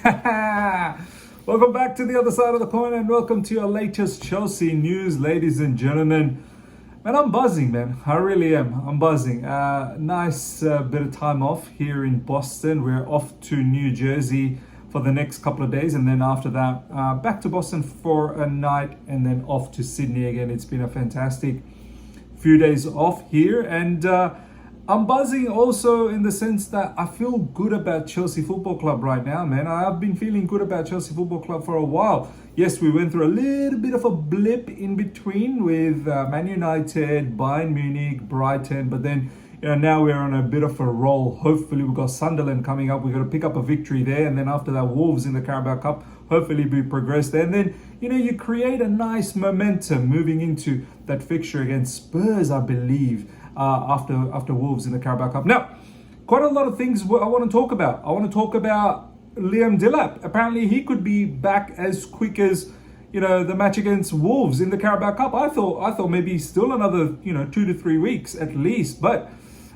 Welcome back to the other side of the coin and welcome to your latest Chelsea news, ladies and gentlemen. Man, I'm buzzing, man. I really am. I'm buzzing. Nice bit of time off here in Boston. We're off to New Jersey for the next couple of days, and then after that, back to Boston for a night, and then off to Sydney again. It's been a fantastic few days off here, and I'm buzzing also in the sense that I feel good about Chelsea Football Club right now, man. I've been feeling good about Chelsea Football Club for a while. Yes, we went through a little bit of a blip in between with Man United, Bayern Munich, Brighton, but then now we're on a bit of a roll. Hopefully we've got Sunderland coming up. We've got to pick up a victory there, and then after that, Wolves in the Carabao Cup. Hopefully we progress there, and then you create a nice momentum moving into that fixture against Spurs, I believe. After Wolves in the Carabao Cup. Now, quite a lot of things I want to talk about. I want to talk about Liam Delap. Apparently, he could be back as quick as the match against Wolves in the Carabao Cup. I thought maybe still another 2 to 3 weeks at least. But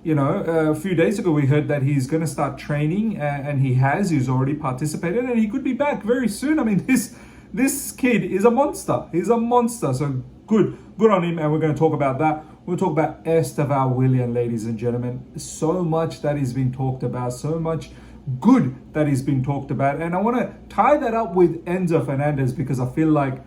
a few days ago we heard that he's going to start training, and he's already participated, and he could be back very soon. I mean, this kid is a monster. He's a monster. So good on him, and we're going to talk about that. We'll talk about Estevan Willian, ladies and gentlemen. So much that is being talked about, so much good that is being talked about. And I want to tie that up with Enzo Fernandez, because I feel like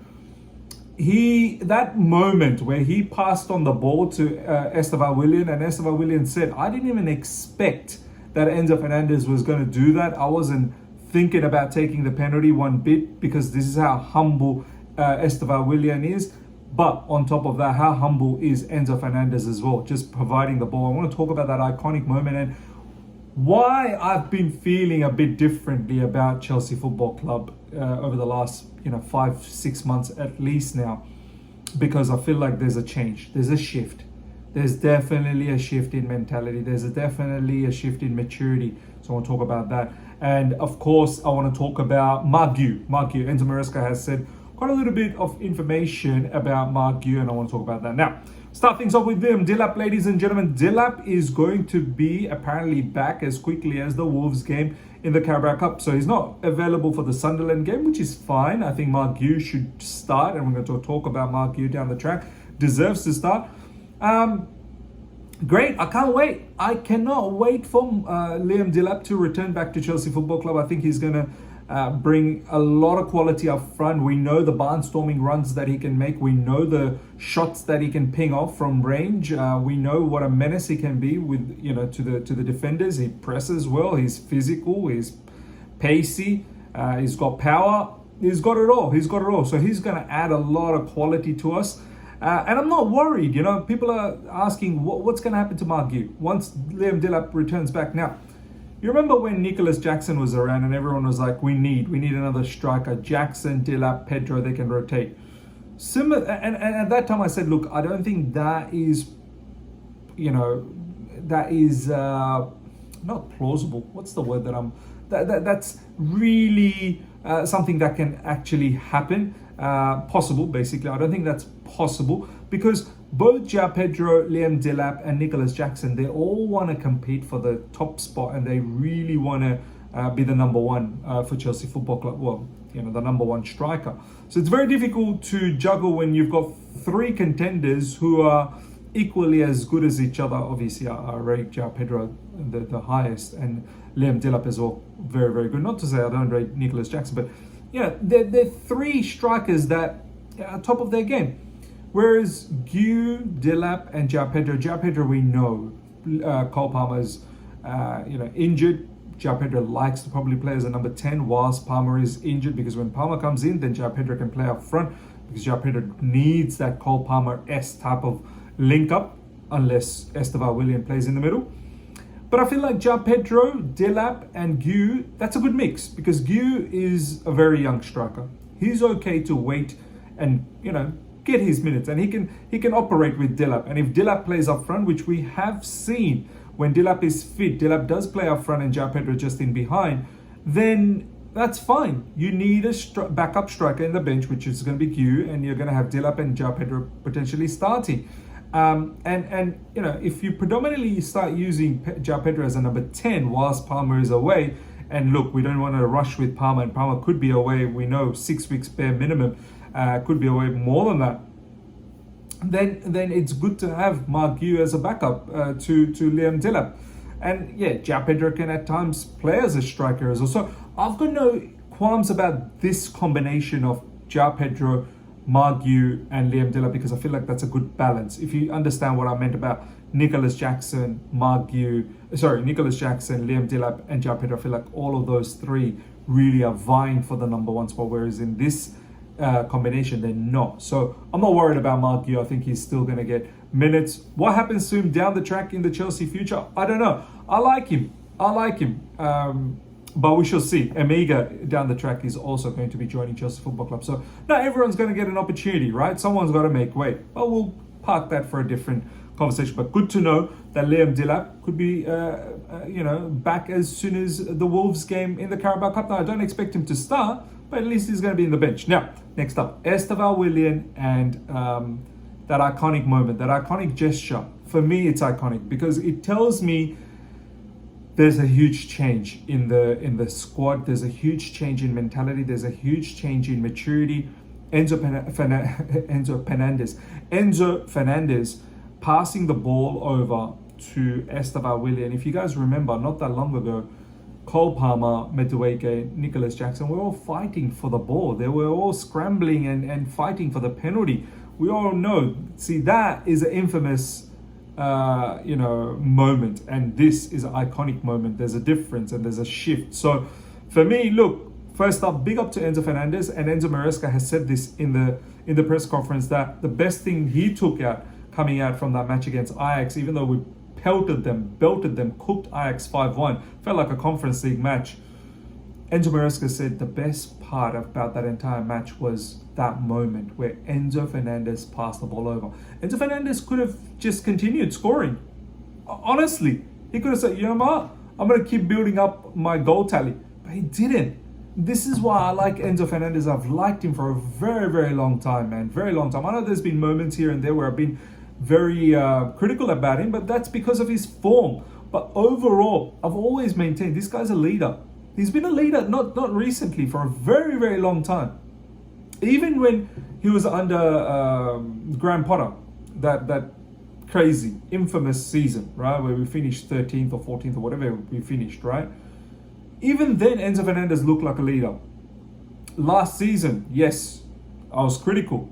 that moment where he passed on the ball to Estevan Willian, and Estevan Willian said, I didn't even expect that Enzo Fernandez was going to do that. I wasn't thinking about taking the penalty one bit, because this is how humble Estevan Willian is. But on top of that, how humble is Enzo Fernandez as well, just providing the ball. I want to talk about that iconic moment and why I've been feeling a bit differently about Chelsea Football Club over the last 5-6 months at least now, because I feel like there's a change, there's a shift. There's definitely a shift in mentality. There's definitely a shift in maturity. So I want to talk about that. And of course, I want to talk about Guiu. Enzo Maresca has said quite a little bit of information about Guiu, and I want to talk about that. Now, start things off with them. Delap, ladies and gentlemen. Delap is going to be apparently back as quickly as the Wolves game in the Carabao Cup. So he's not available for the Sunderland game, which is fine. I think Guiu should start, and we're going to talk about Guiu down the track. Deserves to start. Great. I can't wait. I cannot wait for Liam Delap to return back to Chelsea Football Club. I think he's going to bring a lot of quality up front. We know the barnstorming runs that he can make. We know the shots that he can ping off from range. We know what a menace he can be with to the defenders. He presses well. He's physical. He's pacey. He's got power. He's got it all. So he's going to add a lot of quality to us. And I'm not worried. People are asking what's going to happen to Guiu once Liam Delap returns back. Now, you remember when Nicholas Jackson was around and everyone was like, we need another striker. Jackson, Delap, Pedro, they can rotate. Similar, and at that time I said, look, I don't think that is not plausible. What's the word that's really something that can actually happen. Possible, basically. I don't think that's possible, because both João Pedro, Liam Delap, and Nicholas Jackson, they all want to compete for the top spot, and they really want to be the number one for Chelsea Football Club. Well, the number one striker. So it's very difficult to juggle when you've got three contenders who are equally as good as each other. Obviously, I rate João Pedro the highest, and Liam Delap as well, very, very good. Not to say I don't rate Nicholas Jackson, but they're three strikers that are top of their game. Whereas Guiu, Delap, and João Pedro, we know Cole Palmer's injured. João Pedro likes to probably play as a number 10 whilst Palmer is injured, because when Palmer comes in, then João Pedro can play up front, because João Pedro needs that Cole Palmer-esque type of link up, unless Estevan Willian plays in the middle. But I feel like João Pedro, Delap, and Guiu, that's a good mix, because Guiu is a very young striker. He's okay to wait and get his minutes, and he can operate with Delap. And if Delap plays up front, which we have seen when Delap is fit, Delap does play up front and João Pedro just in behind, then that's fine. You need a backup striker in the bench, which is going to be Guiu, and you're going to have Delap and João Pedro potentially starting. If you predominantly start using João Pedro as a number 10 whilst Palmer is away, And look, we don't want to rush with Palmer, and Palmer could be away, we know, 6 weeks bare minimum, could be away more than that. Then it's good to have Mark Guiu as a backup to Liam Delap. And yeah, João Pedro can at times play as a striker as well. So I've got no qualms about this combination of João Pedro, Mark Guiu and Liam Delap, because I feel like that's a good balance. If you understand what I meant about Nicholas Jackson, Nicholas Jackson, Liam Delap and João Pedro, I feel like all of those three really are vying for the number one spot, whereas in this combination they're not. So I'm not worried about Mark Guiu. I think he's still going to get minutes. What happens to him down the track in the Chelsea future, I don't know. I like him, but we shall see. Amiga down the track is also going to be joining Chelsea Football Club, so not everyone's going to get an opportunity, right? Someone's got to make way, but we'll park that for a different conversation. But good to know that Liam Delap could be back as soon as the Wolves game in the Carabao Cup. Now I don't expect him to start, but at least he's going to be in the bench. Now, next up, Esteval Willian and that iconic moment, that iconic gesture. For me, it's iconic because it tells me there's a huge change in the squad. There's a huge change in mentality. There's a huge change in maturity. Enzo Fernandez passing the ball over to Esteval Willian. If you guys remember, not that long ago, Cole Palmer, Madueke, Nicholas Jackson were all fighting for the ball. They were all scrambling and fighting for the penalty. We all know. See, that is an infamous moment, and this is an iconic moment. There's a difference and there's a shift. So for me, look, first up, big up to Enzo Fernandez, and Enzo Maresca has said this in the press conference that the best thing he took out coming out from that match against Ajax, even though we belted them, cooked Ajax 5-1, felt like a Conference League match. Enzo Maresca said the best part about that entire match was that moment where Enzo Fernandez passed the ball over. Enzo Fernandez could have just continued scoring. Honestly, he could have said, you know what, I'm going to keep building up my goal tally. But he didn't. This is why I like Enzo Fernandez. I've liked him for a very, very long time, man. Very long time. I know there's been moments here and there where I've been very critical about him, but that's because of his form. But overall, I've always maintained this guy's a leader. He's been a leader, not recently, for a very, very long time. Even when he was under Graham Potter, that crazy, infamous season, right, where we finished 13th or 14th or whatever we finished, right? Even then, Enzo Fernandez looked like a leader. Last season, yes, I was critical.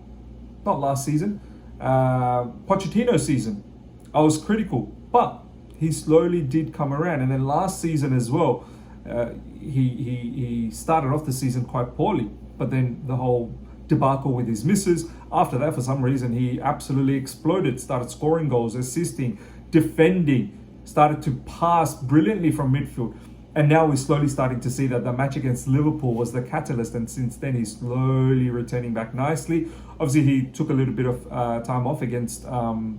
Not last season, Pochettino season, I was critical, but he slowly did come around. And then last season as well, he started off the season quite poorly, but then the whole debacle with his misses. After that, for some reason, he absolutely exploded, started scoring goals, assisting, defending, started to pass brilliantly from midfield. And now we're slowly starting to see that the match against Liverpool was the catalyst, and since then he's slowly returning back nicely. Obviously, he took a little bit of time off against Nottingham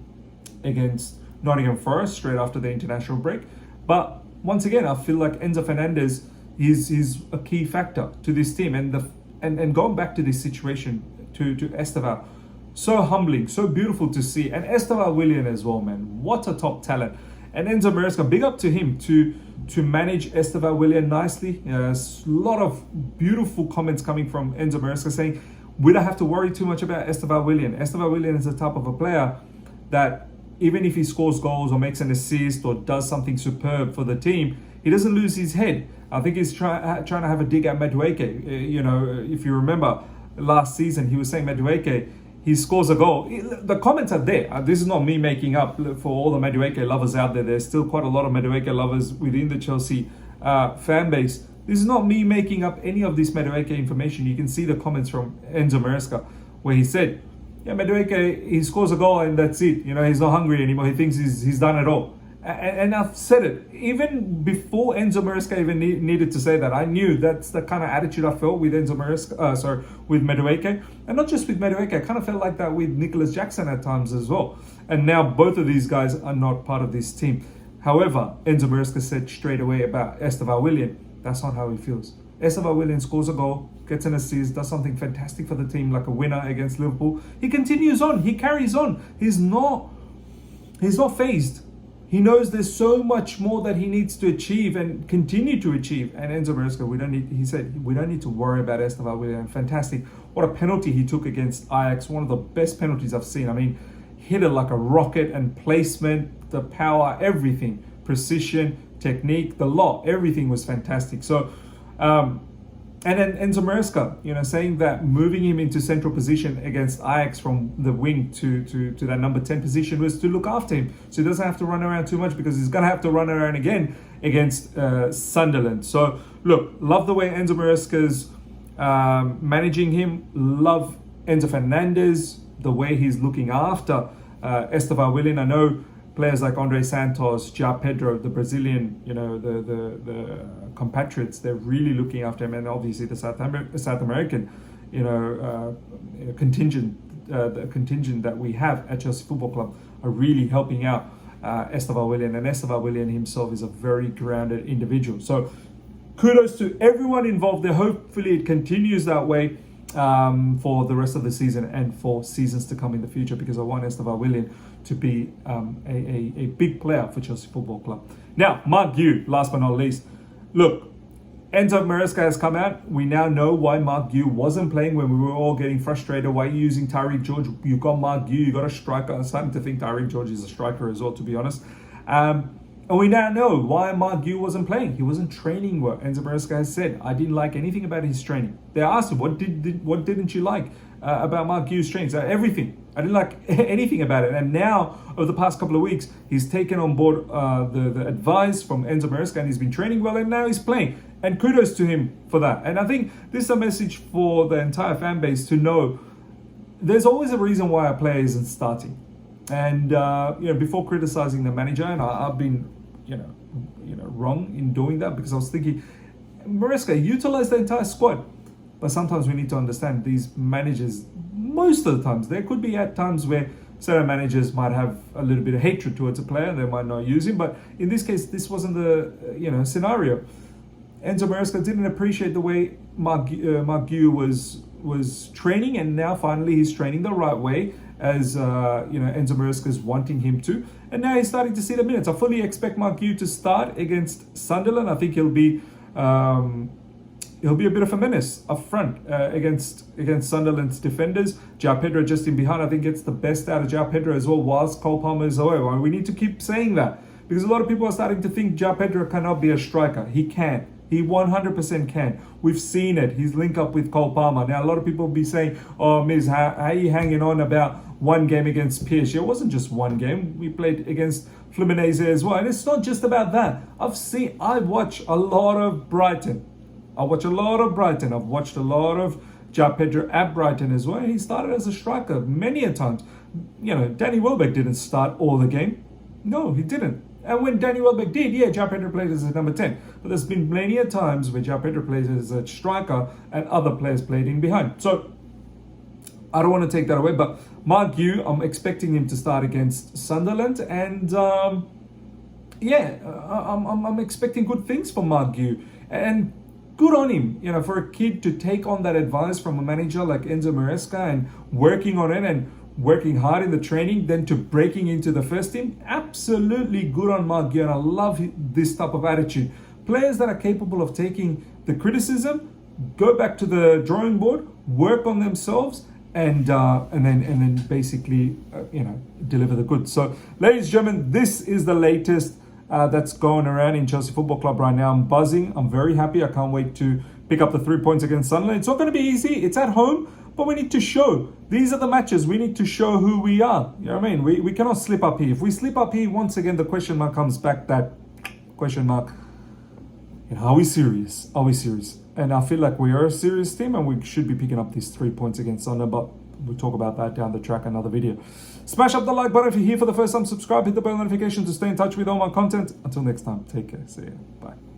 Forest straight after the international break. But once again, I feel like Enzo Fernandez is a key factor to this team. And going back to this situation, to Esteval, so humbling, so beautiful to see. And Esteval Willian as well, man. What a top talent. And Enzo Maresca, big up to him to manage Esteval Willian nicely. A lot of beautiful comments coming from Enzo Maresca saying, we don't have to worry too much about Esteval Willian. Esteval Willian is the type of a player that even if he scores goals or makes an assist or does something superb for the team, he doesn't lose his head. I think he's trying to have a dig at Madueke. If you remember last season, he was saying Madueke, he scores a goal. The comments are there. This is not me making up for all the Madueke lovers out there. There's still quite a lot of Madueke lovers within the Chelsea fan base. This is not me making up any of this Madueke information. You can see the comments from Enzo Maresca where he said, yeah, Madueke, he scores a goal and that's it. He's not hungry anymore. He thinks he's done it all. And I've said it even before Enzo Maresca even needed to say that. I knew that's the kind of attitude I felt with Enzo Maresca, with Madueke, and not just with Madueke. I kind of felt like that with Nicholas Jackson at times as well. And now both of these guys are not part of this team. However, Enzo Maresca said straight away about Esteval Willian, that's not how he feels. Esteval Willian scores a goal, gets an assist, does something fantastic for the team, like a winner against Liverpool. He continues on. He carries on. He's not phased. He knows there's so much more that he needs to achieve and continue to achieve. And Enzo Maresca, he said, we don't need to worry about Esteban Willian. Fantastic. What a penalty he took against Ajax. One of the best penalties I've seen. I mean, hit it like a rocket, and placement, the power, everything, precision, technique, the lot, everything was fantastic. So, and then Enzo Maresca, saying that moving him into central position against Ajax from the wing to that number 10 position was to look after him, so he doesn't have to run around too much, because he's going to have to run around again against Sunderland. So look, love the way Enzo Maresca's managing him. Love Enzo Fernandez, the way he's looking after Esteban Willian. I know players like Andre Santos, João Pedro, the Brazilian, the compatriots, they're really looking after him, and obviously the South American, contingent, the contingent that we have at Chelsea Football Club are really helping out Esteban Willian, and Esteban Willian himself is a very grounded individual. So kudos to everyone involved there. Hopefully it continues that way for the rest of the season and for seasons to come in the future, because I want Esteban Willian to be a big player for Chelsea Football Club. Now, Mark Guiu, last but not least. Look, Enzo Maresca has come out. We now know why Mark Guiu wasn't playing when we were all getting frustrated. Why are you using Tyreek George? You got Mark Guiu, you got a striker. I'm starting to think Tyreek George is a striker as well, to be honest. And we now know why Mark Guiu wasn't playing. He wasn't training well. Enzo Maresca has said, I didn't like anything about his training. They asked him, what didn't you like about Mark Guiu's trainings? Everything. I didn't like anything about it. And now, over the past couple of weeks, he's taken on board the advice from Enzo Maresca, and he's been training well, and now he's playing. And kudos to him for that. And I think this is a message for the entire fan base to know there's always a reason why a player isn't starting. And before criticizing the manager, and I've been wrong in doing that, because I was thinking, Maresca, utilize the entire squad. But sometimes we need to understand these managers, most of the times, there could be at times where certain managers might have a little bit of hatred towards a player, they might not use him. But in this case, this wasn't the scenario. Enzo Maresca didn't appreciate the way Mark Guiu was training, and now finally he's training the right way, as Enzo Maresca is wanting him to, and now he's starting to see the minutes. I fully expect Mark Guiu to start against Sunderland. I think he'll be a bit of a menace up front against Sunderland's defenders. João Pedro just in behind, I think gets the best out of João Pedro as well, whilst Cole Palmer is away. Well, we need to keep saying that, because a lot of people are starting to think João Pedro cannot be a striker. He can. He 100% can. We've seen it. He's linked up with Cole Palmer. Now, a lot of people will be saying, oh, Miz, how are you hanging on about one game against PSG? It wasn't just one game. We played against Fluminense as well. And it's not just about that. I watch a lot of Brighton. I've watched a lot of João Pedro at Brighton as well. He started as a striker many a times. Danny Welbeck didn't start all the game. No, he didn't. And when Danny Welbeck did, João Pedro played as a number 10. But there's been many a times where João Pedro plays as a striker and other players played in behind. So I don't want to take that away. But Mark Guiu, I'm expecting him to start against Sunderland. And I'm expecting good things from Mark Guiu. And good on him, for a kid to take on that advice from a manager like Enzo Maresca and working on it and working hard in the training, then to breaking into the first team. Absolutely good on Mark Guiu, and I love this type of attitude. Players that are capable of taking the criticism, go back to the drawing board, work on themselves, and then basically deliver the goods. So, ladies and gentlemen, this is the latest that's going around in Chelsea Football Club right now. I'm buzzing. I'm very happy. I can't wait to pick up the 3 points against Sunderland. It's not going to be easy. It's at home. But we need to show. These are the matches. We need to show who we are. You know what I mean? We cannot slip up here. If we slip up here, once again, the question mark comes back. That question mark. Are we serious? Are we serious? And I feel like we are a serious team, and we should be picking up these 3 points against Sunderland. But we'll talk about that down the track, another video. Smash up the like button if you're here for the first time. Subscribe, hit the bell notification to stay in touch with all my content. Until next time, take care. See ya. Bye.